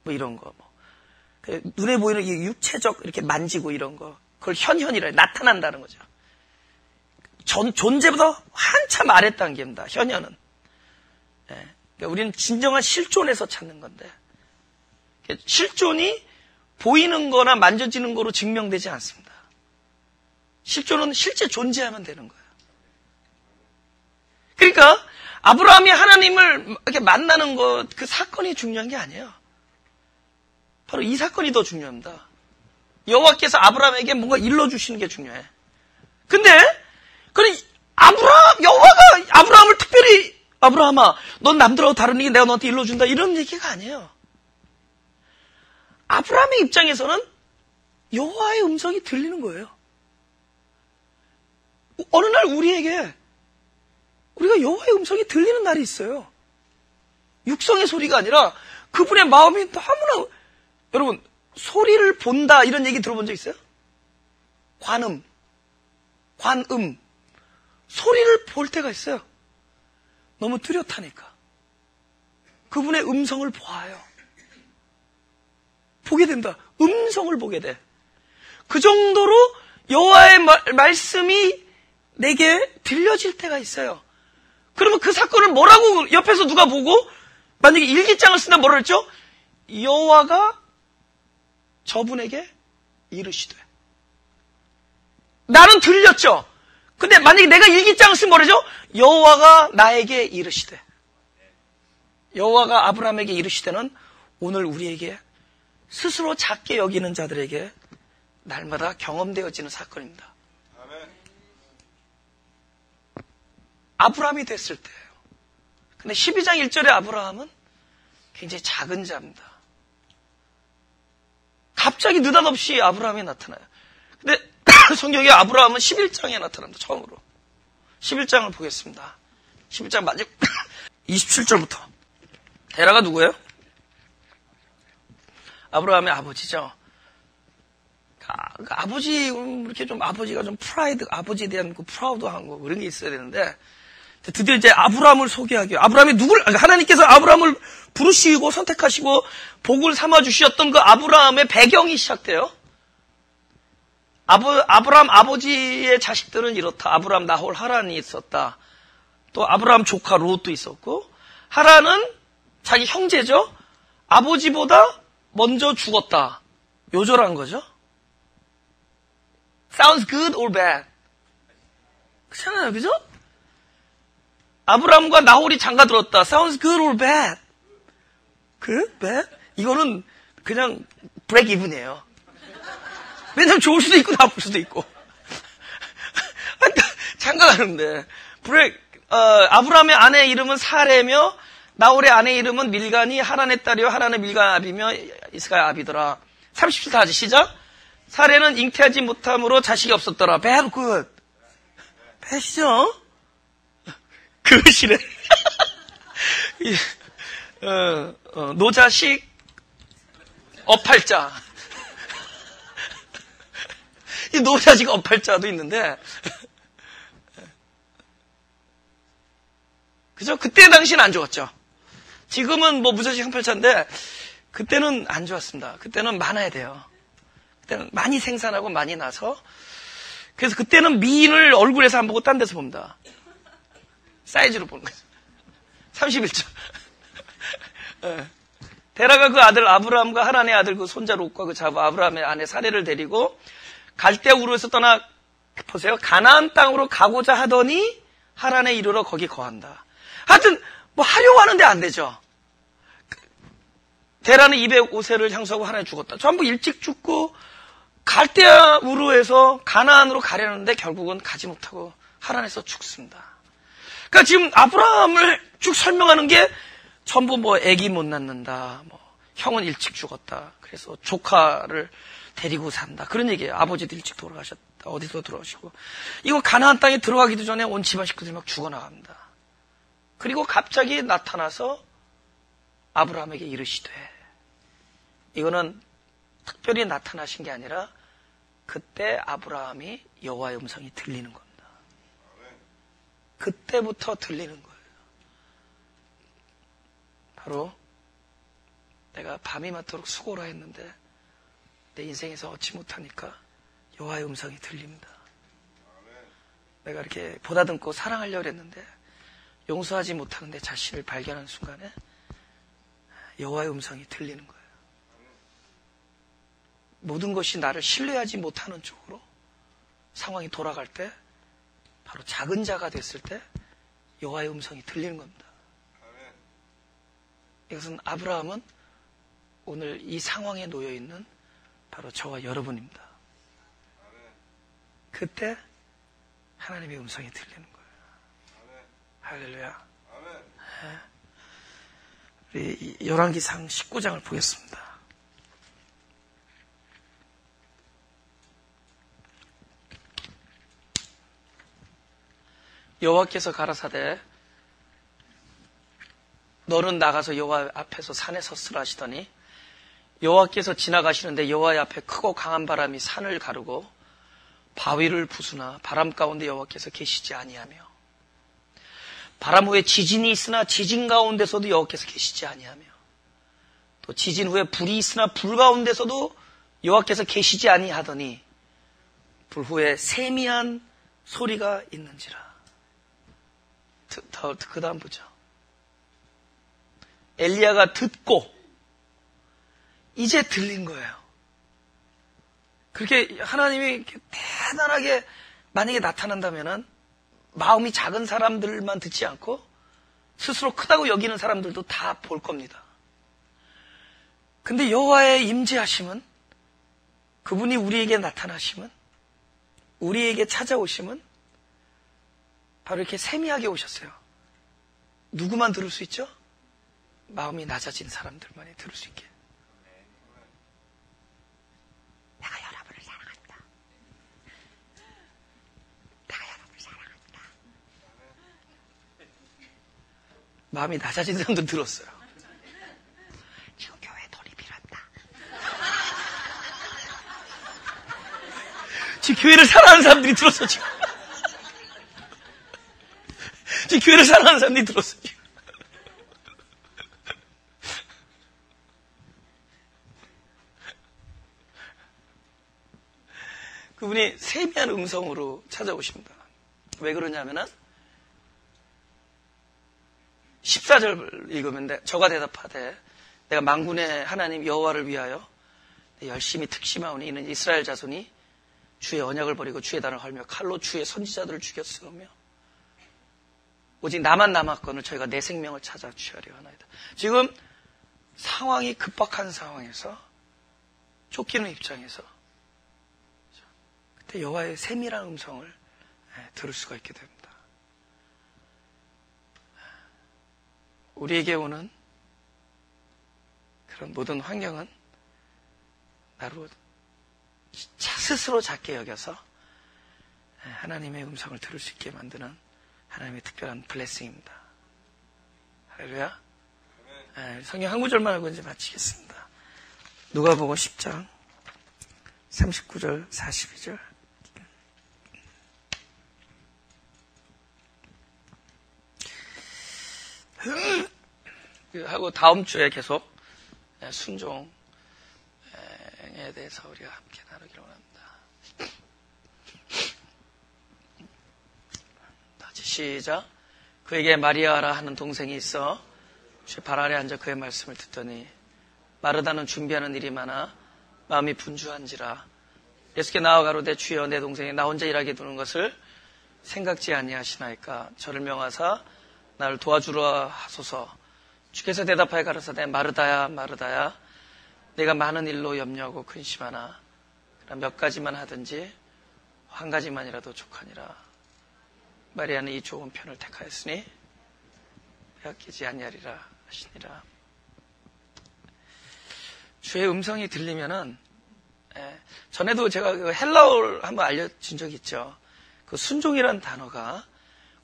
뭐 이런 거, 뭐. 눈에 보이는 이 육체적 이렇게 만지고 이런 거, 그걸 현현이라 나타난다는 거죠. 존재보다 한참 아래 단계입니다. 현현은. 예. 그러니까 우리는 진정한 실존에서 찾는 건데, 실존이 보이는 거나 만져지는 거로 증명되지 않습니다. 실존은 실제 존재하면 되는 거예요. 그러니까 아브라함이 하나님을 이렇게 만나는 것, 그 사건이 중요한 게 아니에요. 바로 이 사건이 더 중요합니다. 여호와께서 아브라함에게 뭔가 일러주시는 게 중요해. 근데 여호와가 아브라함을 특별히 아브라함아, 넌 남들하고 다르니 내가 너한테 일러준다 이런 얘기가 아니에요. 아브라함의 입장에서는 여호와의 음성이 들리는 거예요. 어느 날 우리가 여호와의 음성이 들리는 날이 있어요. 육성의 소리가 아니라 그분의 마음이 너무나, 여러분, 소리를 본다 이런 얘기 들어본 적 있어요? 관음. 소리를 볼 때가 있어요. 너무 뚜렷하니까. 그분의 음성을 보아요. 보게 된다. 음성을 보게 돼. 그 정도로 여호와의 말씀이 내게 들려질 때가 있어요. 그러면 그 사건을 뭐라고 옆에서 누가 보고 만약에 일기장을 쓴다 뭐라 그랬죠? 여호와가 저분에게 이르시되. 나는 들렸죠. 근데 만약에 내가 일기장을 쓰면 뭐라죠? 여호와가 나에게 이르시되. 여호와가 아브라함에게 이르시되는 오늘 우리에게 스스로 작게 여기는 자들에게 날마다 경험되어지는 사건입니다. 아브라함이 됐을 때예요. 근데 12장 1절의 아브라함은 굉장히 작은 자입니다. 갑자기 느닷없이 아브라함이 나타나요. 근데 성경에 아브라함은 11장에 나타납니다. 처음으로. 11장을 보겠습니다. 11장 마지막 27절부터. 데라가 누구예요? 아브라함의 아버지죠. 아버지, 이렇게 좀 아버지가 좀 아버지에 대한 그 프라우드한 거, 그런 게 있어야 되는데, 드디어 이제 아브라함을 소개하기요. 하나님께서 아브라함을 부르시고 선택하시고 복을 삼아주셨던 그 아브라함의 배경이 시작돼요. 아브라함 아버지의 자식들은 이렇다. 아브라함, 나홀, 하란이 있었다. 또 아브라함 조카 롯도 있었고, 하란은 자기 형제죠. 아버지보다 먼저 죽었다. 요절한 거죠. Sounds good or bad? 그렇잖아요, 그죠? 아브라함과 나홀이 장가들었다. Sounds good or bad? bad? 이거는 그냥 break even이에요. 왜냐면 좋을 수도 있고 나쁠 수도 있고. 장가가는데 아브라함의 아내 이름은 사레며 나홀의 아내 이름은 밀가니, 하란의 딸이요 하란의 밀가 아비며 이스가의 아비더라. 30절 다 하지. 시작. 사례는 잉태하지 못함으로 자식이 없었더라. Bad, good. 배시죠? 그것이래. 노자식, 업팔자. 이 노자식 업팔자도 있는데, 그죠? 그때 당시는 안 좋았죠. 지금은 뭐 무자식 상팔자인데, 그때는 안 좋았습니다. 그때는 많아야 돼요. 그때는 많이 생산하고 많이 나서, 그래서 그때는 미인을 얼굴에서 안 보고 딴 데서 봅니다. 사이즈로 보는 거죠. 31점. 데라가 그 아들 아브라함과 하란의 아들 그 손자 롯과 그 자부 아브라함의 아내 사레를 데리고 갈대아 우르에서 떠나 보세요. 가나안 땅으로 가고자 하더니 하란에 이르러 거기 거한다. 하여튼 뭐 하려고 하는데 안 되죠. 데라는 205세를 향수하고 하란에 죽었다. 전부 일찍 죽고 갈대아 우르에서 가나안으로 가려는데 결국은 가지 못하고 하란에서 죽습니다. 그러니까 지금 아브라함을 쭉 설명하는 게 전부 뭐 아기 못 낳는다, 뭐 형은 일찍 죽었다, 그래서 조카를 데리고 산다 그런 얘기예요. 아버지도 일찍 돌아가셨다, 어디서 돌아오시고 이거 가나안 땅에 들어가기도 전에 온 집안 식구들이 막 죽어나갑니다. 그리고 갑자기 나타나서 아브라함에게 이르시되, 이거는 특별히 나타나신 게 아니라 그때 아브라함이 여호와의 음성이 들리는 겁니다. 그때부터 들리는 거예요. 바로 내가 밤이 맞도록 수고라 했는데 내 인생에서 얻지 못하니까 여호와의 음성이 들립니다. 내가 이렇게 보다듬고 사랑하려고 했는데 용서하지 못하는 내 자신을 발견하는 순간에 여호와의 음성이 들리는 거예요. 모든 것이 나를 신뢰하지 못하는 쪽으로 상황이 돌아갈 때, 바로 작은 자가 됐을 때 여호와의 음성이 들리는 겁니다. 이것은 아브라함은 오늘 이 상황에 놓여 있는 바로 저와 여러분입니다. 그때 하나님의 음성이 들리는 거예요. 할렐루야. 우리 열왕기상 19장을 보겠습니다. 여호와께서 가라사대 너는 나가서 여호와 앞에서 산에 섰으라 하시더니 여호와께서 지나가시는데 여호와의 앞에 크고 강한 바람이 산을 가르고 바위를 부수나 바람 가운데 여호와께서 계시지 아니하며 바람 후에 지진이 있으나 지진 가운데서도 여호와께서 계시지 아니하며 또 지진 후에 불이 있으나 불 가운데서도 여호와께서 계시지 아니하더니 불 후에 세미한 소리가 있는지라. 그 다음 보죠. 엘리야가 듣고 이제 들린 거예요. 그렇게 하나님이 대단하게 만약에 나타난다면은 마음이 작은 사람들만 듣지 않고 스스로 크다고 여기는 사람들도 다 볼 겁니다. 근데 여호와의 임재하심은, 그분이 우리에게 나타나심은, 우리에게 찾아오심은 바로 이렇게 세미하게 오셨어요. 누구만 들을 수 있죠? 마음이 낮아진 사람들만이 들을 수 있게. 내가 여러분을 사랑합니다. 내가 여러분을 사랑합니다. 마음이 낮아진 사람들 들었어요. 지금 교회에 돈이 필요하다. 지금 교회를 사랑하는 사람들이 들었어, 지금. 지금 교회를 사랑하는 사람들이 들었어, 지금. 그분이 세미한 음성으로 찾아오십니다. 왜 그러냐면은 14절 읽으면 저가 대답하되 내가 만군의 하나님 여호와를 위하여 열심히 특심하오니 이는 이스라엘 자손이 주의 언약을 버리고 주의 단을 헐며 칼로 주의 선지자들을 죽였으며 오직 나만 남았거늘 저희가 내 생명을 찾아 취하려 하나이다. 지금 상황이 급박한 상황에서 쫓기는 입장에서 그때 여호와의 세밀한 음성을 들을 수가 있게 됩니다. 우리에게 오는 그런 모든 환경은 나로 스스로 작게 여겨서 하나님의 음성을 들을 수 있게 만드는 하나님의 특별한 블레싱입니다. 할렐루야. 성경 한 구절만 하고 이제 마치겠습니다. 누가복음 10장 39절 42절. 하고 다음 주에 계속 순종에 대해서 우리가 함께 나누기로 합니다. 다시 시작. 그에게 마리아라 하는 동생이 있어 주의 발 아래 앉아 그의 말씀을 듣더니 마르다는 준비하는 일이 많아 마음이 분주한지라. 예수께 나와 가로되 주여 내 동생이 나 혼자 일하게 두는 것을 생각지 아니하시나이까. 저를 명하사 나를 도와주라 하소서. 주께서 대답하여 가라사대 마르다야 마르다야 내가 많은 일로 염려하고 근심하나 그러나 몇 가지만 하든지 한 가지만이라도 족하니라. 마리아는 이 좋은 편을 택하였으니 빼앗기지 아니하리라 하시니라. 주의 음성이 들리면은 전에도 제가 그 헬라어를 한번 알려준 적이 있죠. 그 순종이라는 단어가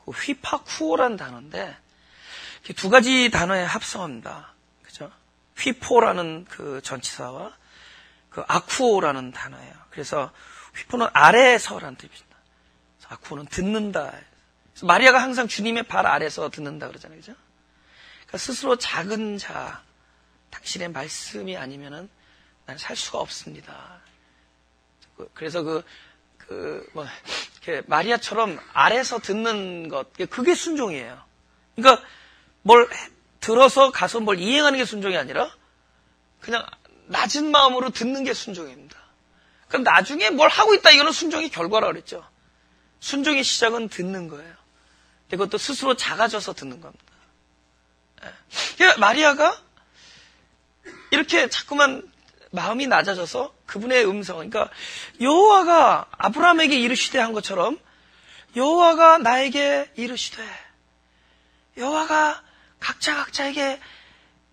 그 휘파쿠오라는 단어인데 두 가지 단어의 합성어입니다. 그죠? 휘포라는 그 전치사와 그 아쿠오라는 단어예요. 그래서 휘포는 아래에서라는 뜻입니다. 아쿠오는 듣는다. 그래서 마리아가 항상 주님의 발 아래서 듣는다 그러잖아요. 그죠? 그러니까 스스로 작은 자, 당신의 말씀이 아니면은 난 살 수가 없습니다. 그래서 마리아처럼 아래서 듣는 것, 그게 순종이에요. 그러니까 뭘 들어서 가서 뭘 이행하는 게 순종이 아니라 그냥 낮은 마음으로 듣는 게 순종입니다. 그럼 나중에 뭘 하고 있다, 이거는 순종의 결과라고 그랬죠. 순종의 시작은 듣는 거예요. 이것도 스스로 작아져서 듣는 겁니다. 그러니까 마리아가 이렇게 자꾸만 마음이 낮아져서 그분의 음성, 그러니까 여호와가 아브라함에게 이르시되 한 것처럼 여호와가 나에게 이르시되, 여호와가 각자에게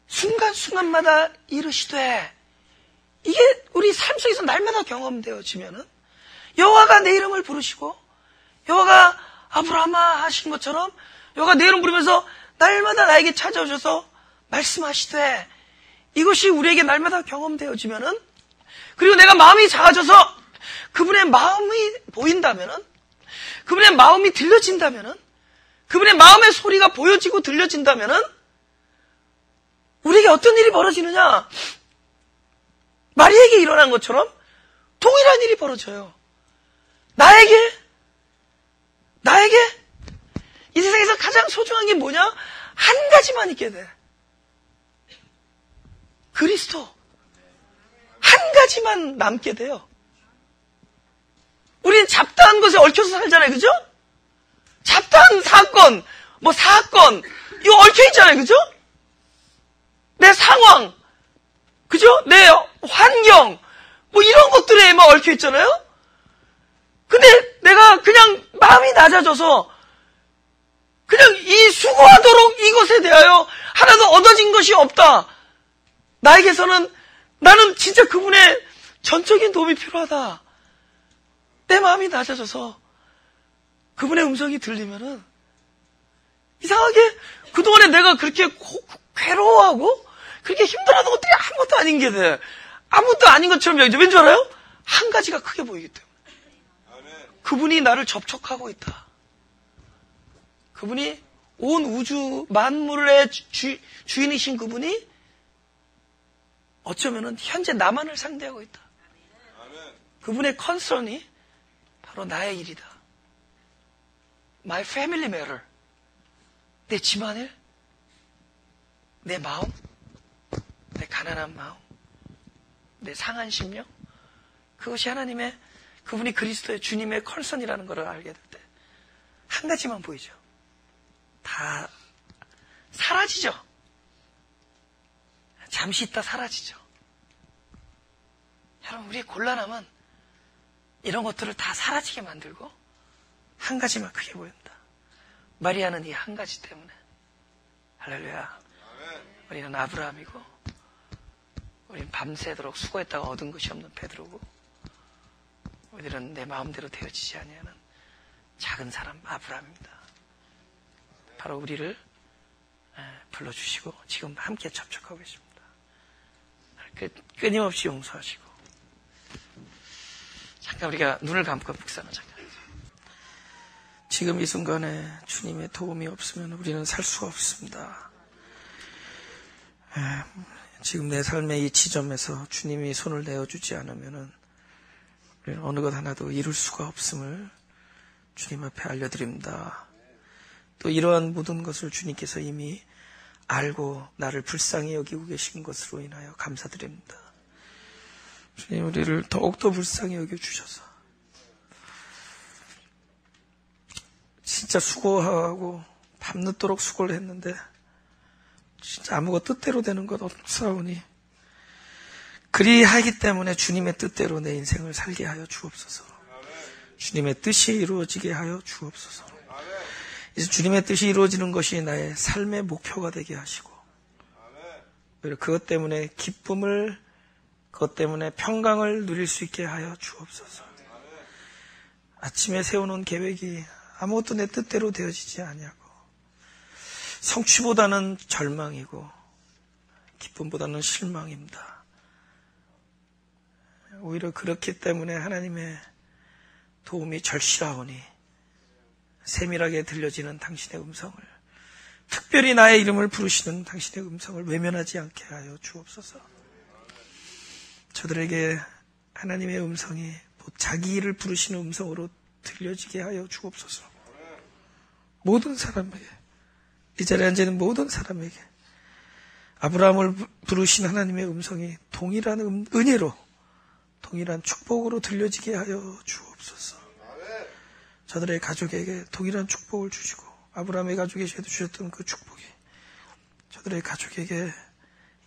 순간순간마다 이르시되, 이게 우리 삶 속에서 날마다 경험되어지면은 여호와가 내 이름을 부르시고 여호와가 아브라함아 하신 것처럼 여호와가 내 이름 부르면서 날마다 나에게 찾아오셔서 말씀하시되, 이것이 우리에게 날마다 경험되어지면은, 그리고 내가 마음이 작아져서 그분의 마음이 보인다면은, 그분의 마음이 들려진다면은, 그분의 마음의 소리가 보여지고 들려진다면은 우리에게 어떤 일이 벌어지느냐? 마리아에게 일어난 것처럼 동일한 일이 벌어져요. 나에게 이 세상에서 가장 소중한 게 뭐냐? 한 가지만 있게 돼. 그리스도. 한 가지만 남게 돼요. 우리는 잡다한 것에 얽혀서 살잖아요. 그죠? 잡다한 사건, 이거 얽혀있잖아요. 그죠? 내 상황, 그죠? 내 환경, 이런 것들에 막 얽혀있잖아요? 근데 내가 그냥 마음이 낮아져서 그냥 이 수고하도록 이것에 대하여 하나도 얻어진 것이 없다. 나에게서는 나는 진짜 그분의 전적인 도움이 필요하다. 내 마음이 낮아져서 그분의 음성이 들리면은 이상하게 그동안에 내가 그렇게 괴로워하고 그렇게 힘들어하던 것들이 아무것도 아닌 게 돼. 아무것도 아닌 것처럼 여기죠. 왠 줄 알아요? 한 가지가 크게 보이기 때문에. 그분이 나를 접촉하고 있다. 그분이 온 우주 만물의 주인이신 그분이 어쩌면은 현재 나만을 상대하고 있다. 그분의 컨선이 바로 나의 일이다. My family matter. 내 집안일, 내 마음, 내 가난한 마음, 내 상한 심령, 그것이 하나님의, 그분이 그리스도의 주님의 컨선이라는 것을 알게 될 때 한 가지만 보이죠. 다 사라지죠. 잠시 있다 사라지죠. 여러분, 우리의 곤란함은 이런 것들을 다 사라지게 만들고 한 가지만 크게 보인다. 마리아는 이 한 가지 때문에. 할렐루야. 우리는 아브라함이고, 우리는 밤새도록 수고했다가 얻은 것이 없는 베드로고, 우리는 내 마음대로 되어지지 아니하는 작은 사람 아브라함입니다. 바로 우리를 불러주시고 지금 함께 접촉하고 계십니다. 끊임없이 용서하시고. 잠깐 우리가 눈을 감고 묵상하자. 지금 이 순간에 주님의 도움이 없으면 우리는 살 수가 없습니다. 지금 내 삶의 이 지점에서 주님이 손을 내어주지 않으면 우리는 어느 것 하나도 이룰 수가 없음을 주님 앞에 알려드립니다. 또 이러한 모든 것을 주님께서 이미 알고 나를 불쌍히 여기고 계신 것으로 인하여 감사드립니다. 주님, 우리를 더욱더 불쌍히 여겨주셔서 진짜 수고하고 밤늦도록 수고를 했는데 진짜 아무것 뜻대로 되는 것 없사오니 그리하기 때문에 주님의 뜻대로 내 인생을 살게 하여 주옵소서. 주님의 뜻이 이루어지게 하여 주옵소서. 이제 주님의 뜻이 이루어지는 것이 나의 삶의 목표가 되게 하시고 그것 때문에 기쁨을, 그것 때문에 평강을 누릴 수 있게 하여 주옵소서. 아침에 세워놓은 계획이 아무것도 내 뜻대로 되어지지 아니하고 성취보다는 절망이고 기쁨보다는 실망입니다. 오히려 그렇기 때문에 하나님의 도움이 절실하오니 세밀하게 들려지는 당신의 음성을, 특별히 나의 이름을 부르시는 당신의 음성을 외면하지 않게 하여 주옵소서. 저들에게 하나님의 음성이 자기 일을 부르시는 음성으로 들려지게 하여 주옵소서. 모든 사람에게, 이 자리에 앉아있는 모든 사람에게 아브라함을 부르신 하나님의 음성이 동일한 은혜로, 동일한 축복으로 들려지게 하여 주옵소서. 저들의 가족에게 동일한 축복을 주시고 아브라함의 가족에게도 주셨던 그 축복이 저들의 가족에게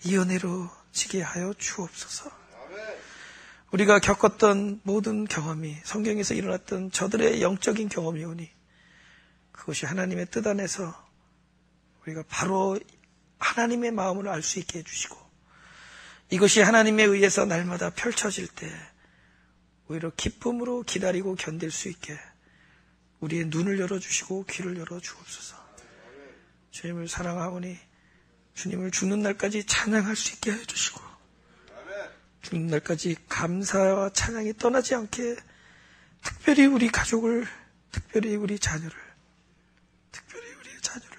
이 은혜로 지게 하여 주옵소서. 우리가 겪었던 모든 경험이 성경에서 일어났던 저들의 영적인 경험이오니 그것이 하나님의 뜻 안에서 우리가 바로 하나님의 마음을 알 수 있게 해주시고 이것이 하나님에 의해서 날마다 펼쳐질 때 오히려 기쁨으로 기다리고 견딜 수 있게 우리의 눈을 열어주시고 귀를 열어주옵소서. 주님을 사랑하오니 주님을 죽는 날까지 찬양할 수 있게 해주시고 죽는 날까지 감사와 찬양이 떠나지 않게 특별히 우리 가족을, 특별히 우리 자녀를, 특별히 우리의 자녀를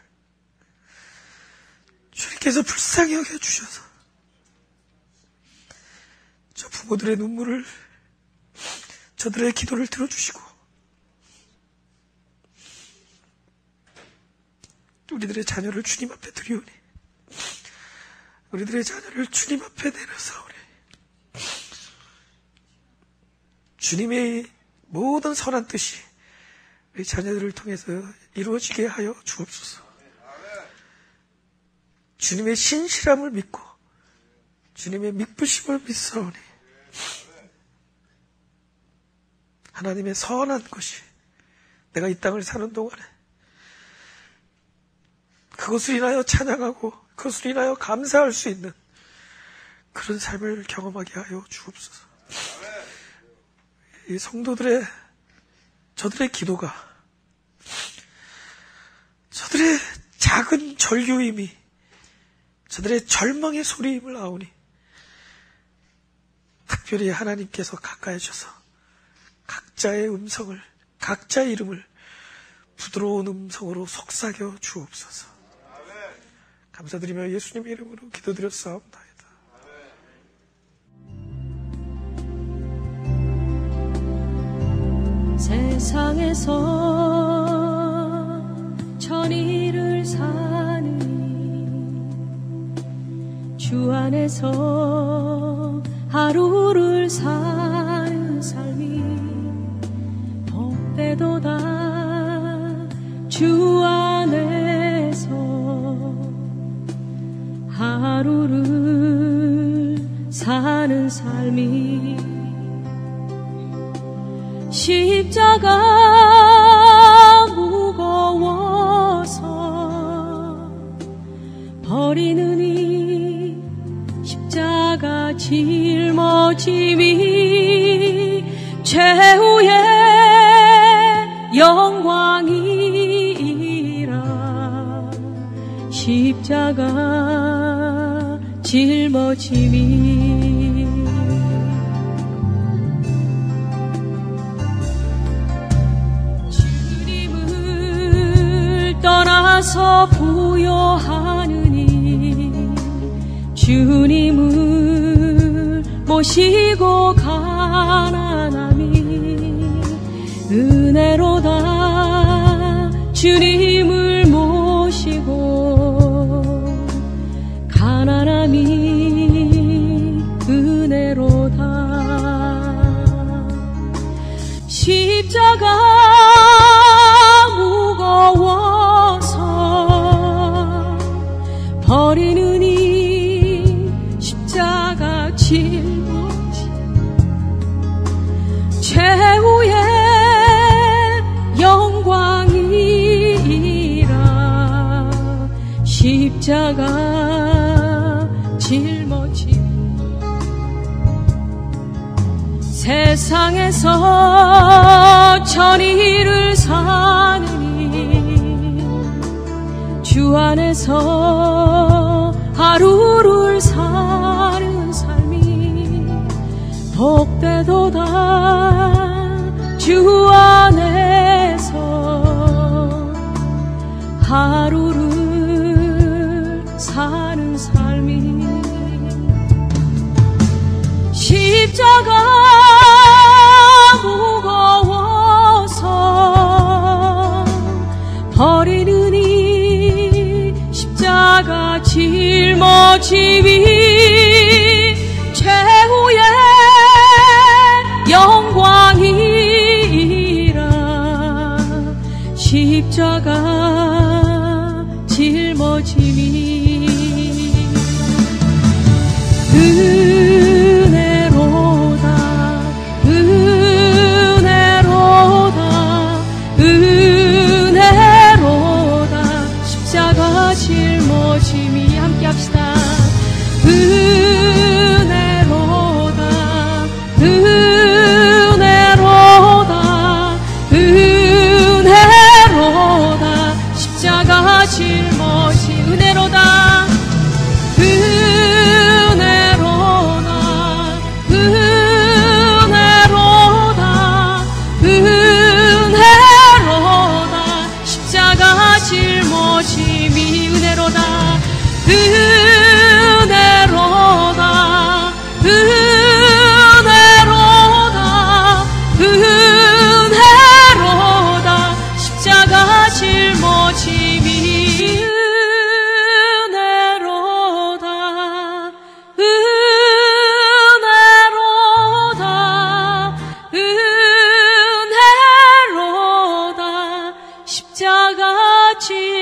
주님께서 불쌍히 여겨주셔서 저 부모들의 눈물을, 저들의 기도를 들어주시고 우리들의 자녀를 주님 앞에 드리오니 우리들의 자녀를 주님 앞에 내려사오니 주님의 모든 선한 뜻이 우리 자녀들을 통해서 이루어지게 하여 주옵소서. 주님의 신실함을 믿고 주님의 믿부심을 믿사오니 하나님의 선한 것이 내가 이 땅을 사는 동안에 그것을 인하여 찬양하고 그것을 인하여 감사할 수 있는 그런 삶을 경험하게 하여 주옵소서. 이 성도들의, 저들의 기도가 저들의 작은 절규임이 저들의 절망의 소리임을 아오니 특별히 하나님께서 가까이 하셔서 각자의 음성을, 각자의 이름을 부드러운 음성으로 속삭여 주옵소서. 감사드리며 예수님의 이름으로 기도드렸사옵나이다. 세상에서 천일을 사느니 주 안에서 하루를 사는 삶이 복되도다. 주 안에서 하루를 사는 삶이 십자가 무거워서 버리는 이 십자가 짊어짐이 최후의 영광이라 십자가 짊어짐이 주님을 떠나서 부요하느니 주님을 모시고 가난함이 은혜로다. 주님을 모시고 가난함이 은혜로다. 십자가 무거워서 버리는 이 십자가 짊어지 최후의 영광이라 십자가 짊어지 세상에서 천일을 사느니 주 안에서 하루를 사는 삶이 복되도다. 주 안에서 하루를 사는 삶이 십자가 무거워서 버리는 이 십자가 짊어짐이 최후의 영광이라 십자가 짊어짐이 짊어짐이 함께 합시다. 은혜로다 은혜로다 은혜로다 십자가 짊어짐 은혜로다 은혜로다 은혜로다 은혜로다 십자가 짊어짐이 은혜로다 은혜로다 은혜로다 은혜로다 십자가 짊어짐이 은혜로다 은혜로다 은혜로다 십자가 짊어짐이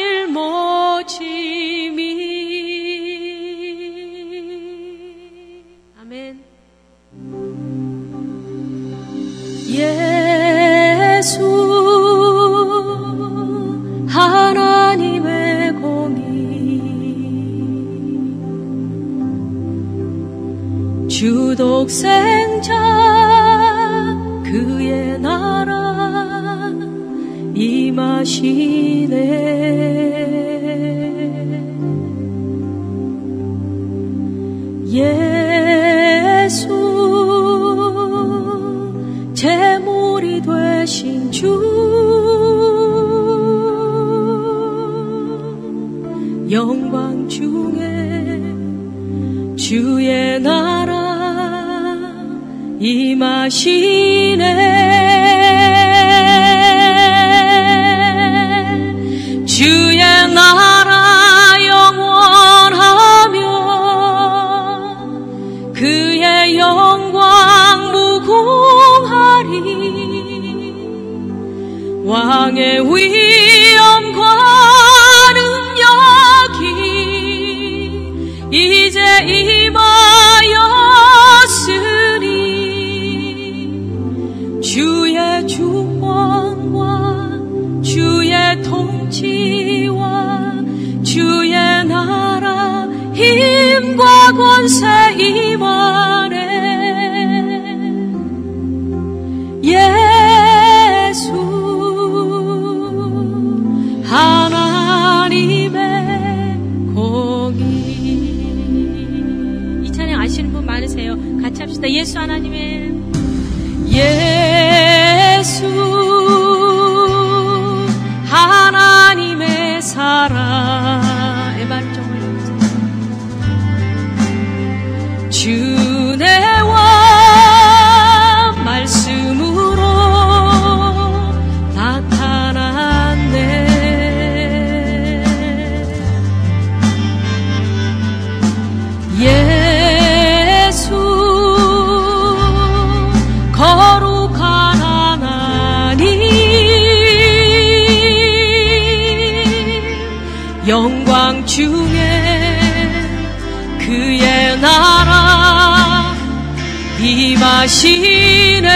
아멘. 예수 하나님의 공의 주 독생자 그의 나라 임하시네. 예수 제물이 되신 주 영광 중에 주의 나라 임하시네. 주의 나라 영원하며 그의 영광 무궁하리. 왕의 위엄과 능력이 이제 임하였으니 주의 주권과 주의 통치와 주의 나라 힘과 권세 임하네. 하나님의 예수 하나님의 사랑 에발정을 주내와 말씀으로 나타났네. 예수 거룩한 하나님 영광 중에 그의 나라 임하시네.